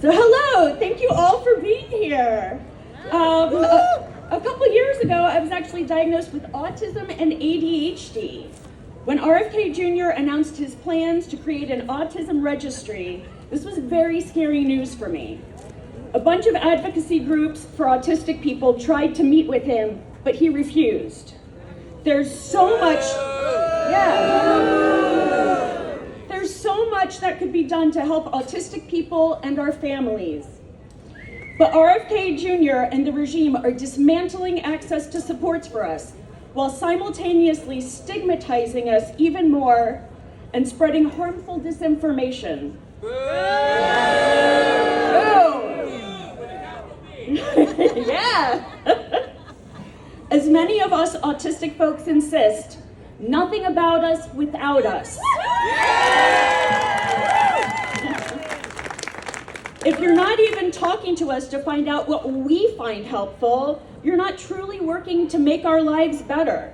So hello, thank you all for being here. A couple years ago, I was actually diagnosed with autism and ADHD. When RFK Jr. announced his plans to create an autism registry, this was very scary news for me. A bunch of advocacy groups for autistic people tried to meet with him, but he refused. There's so much that could be done to help autistic people and our families. But RFK Jr. and the regime are dismantling access to supports for us, while simultaneously stigmatizing us even more and spreading harmful disinformation. Yeah. As many of us autistic folks insist, nothing about us without us. If you're not even talking to us to find out what we find helpful, you're not truly working to make our lives better.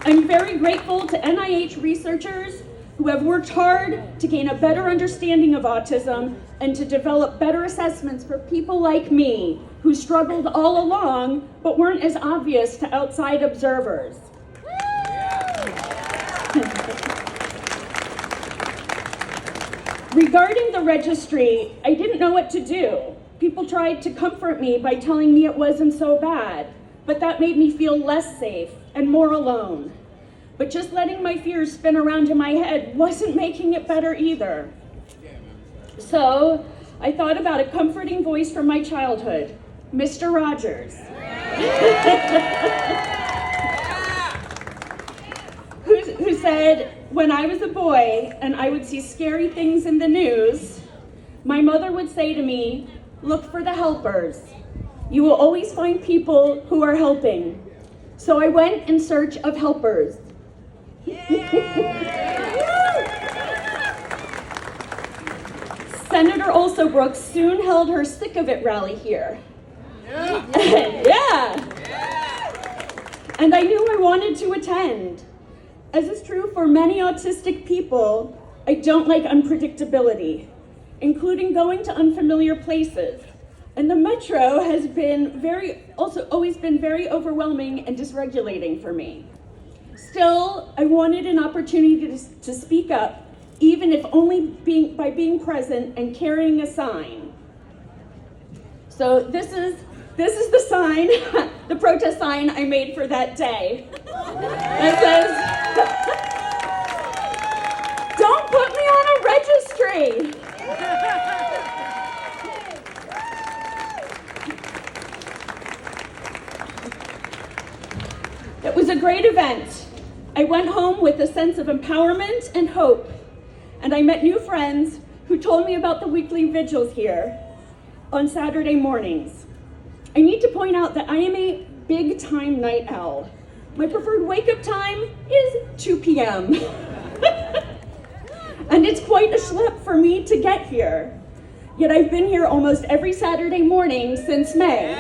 I'm very grateful to NIH researchers who have worked hard to gain a better understanding of autism and to develop better assessments for people like me who struggled all along but weren't as obvious to outside observers. Regarding the registry, I didn't know what to do. People tried to comfort me by telling me it wasn't so bad, but that made me feel less safe and more alone. But just letting my fears spin around in my head wasn't making it better either. So I thought about a comforting voice from my childhood, Mr. Rogers. Who said, when I was a boy and I would see scary things in the news, my mother would say to me, look for the helpers. You will always find people who are helping. So I went in search of helpers. Senator Olsobrook soon held her Sick of It rally here. Yeah. And I knew I wanted to attend. As is true for many autistic people, I don't like unpredictability, including going to unfamiliar places. And the metro has been always been very overwhelming and dysregulating for me. Still, I wanted an opportunity to speak up, even if only by being present and carrying a sign. So this is the sign, the protest sign I made for that day. It says, don't put me on a registry. It was a great event. I went home with a sense of empowerment and hope, and I met new friends who told me about the weekly vigils here on Saturday mornings. I need to point out that I am a big-time night owl. My preferred wake-up time is 2 p.m. And it's quite a schlep for me to get here. Yet I've been here almost every Saturday morning since May.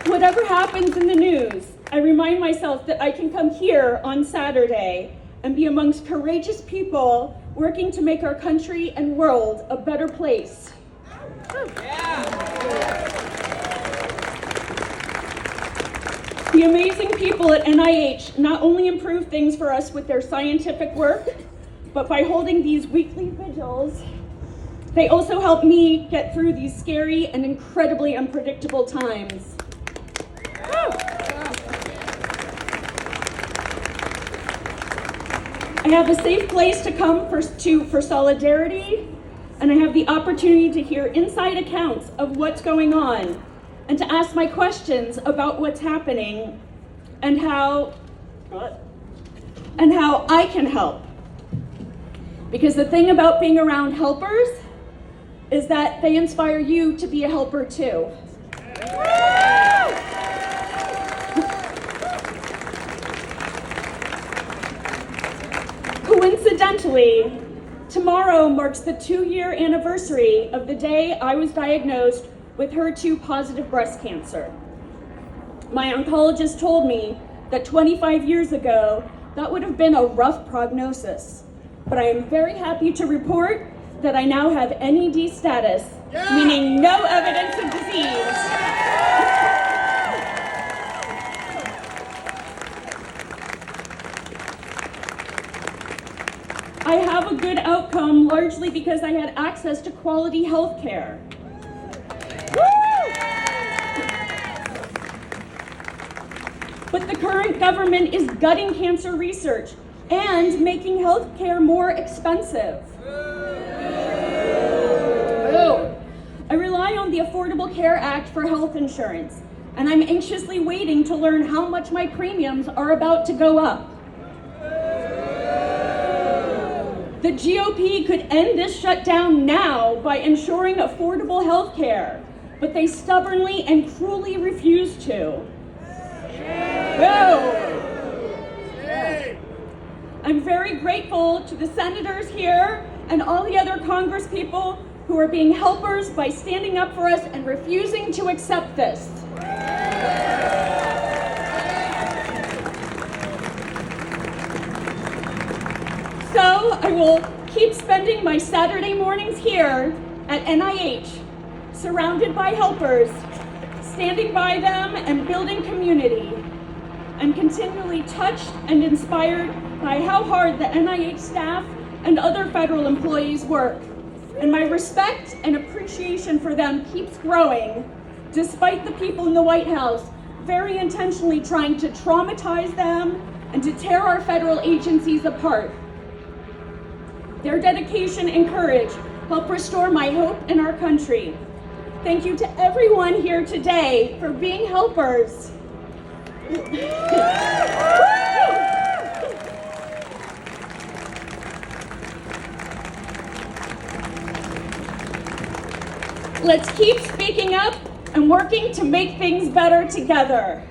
Whatever happens in the news, I remind myself that I can come here on Saturday and be amongst courageous people working to make our country and world a better place. The amazing people at NIH not only improve things for us with their scientific work, but by holding these weekly vigils, they also help me get through these scary and incredibly unpredictable times. I have a safe place to come for solidarity, and I have the opportunity to hear inside accounts of what's going on, and to ask my questions about what's happening and how I can help. Because the thing about being around helpers is that they inspire you to be a helper too. Coincidentally, tomorrow marks the 2-year anniversary of the day I was diagnosed with HER2 positive breast cancer. My oncologist told me that 25 years ago, that would have been a rough prognosis. But I am very happy to report that I now have NED status, meaning no evidence of disease. I have a good outcome largely because I had access to quality health care. But the current government is gutting cancer research and making health care more expensive. I rely on the Affordable Care Act for health insurance, and I'm anxiously waiting to learn how much my premiums are about to go up. The GOP could end this shutdown now by ensuring affordable health care, but they stubbornly and cruelly refuse to. I'm very grateful to the senators here and all the other congresspeople who are being helpers by standing up for us and refusing to accept this. So I will keep spending my Saturday mornings here at NIH, surrounded by helpers, standing by them and building community. I'm continually touched and inspired by how hard the NIH staff and other federal employees work. And my respect and appreciation for them keeps growing, despite the people in the White House very intentionally trying to traumatize them and to tear our federal agencies apart. Their dedication and courage help restore my hope in our country. Thank you to everyone here today for being helpers. Let's keep speaking up and working to make things better together.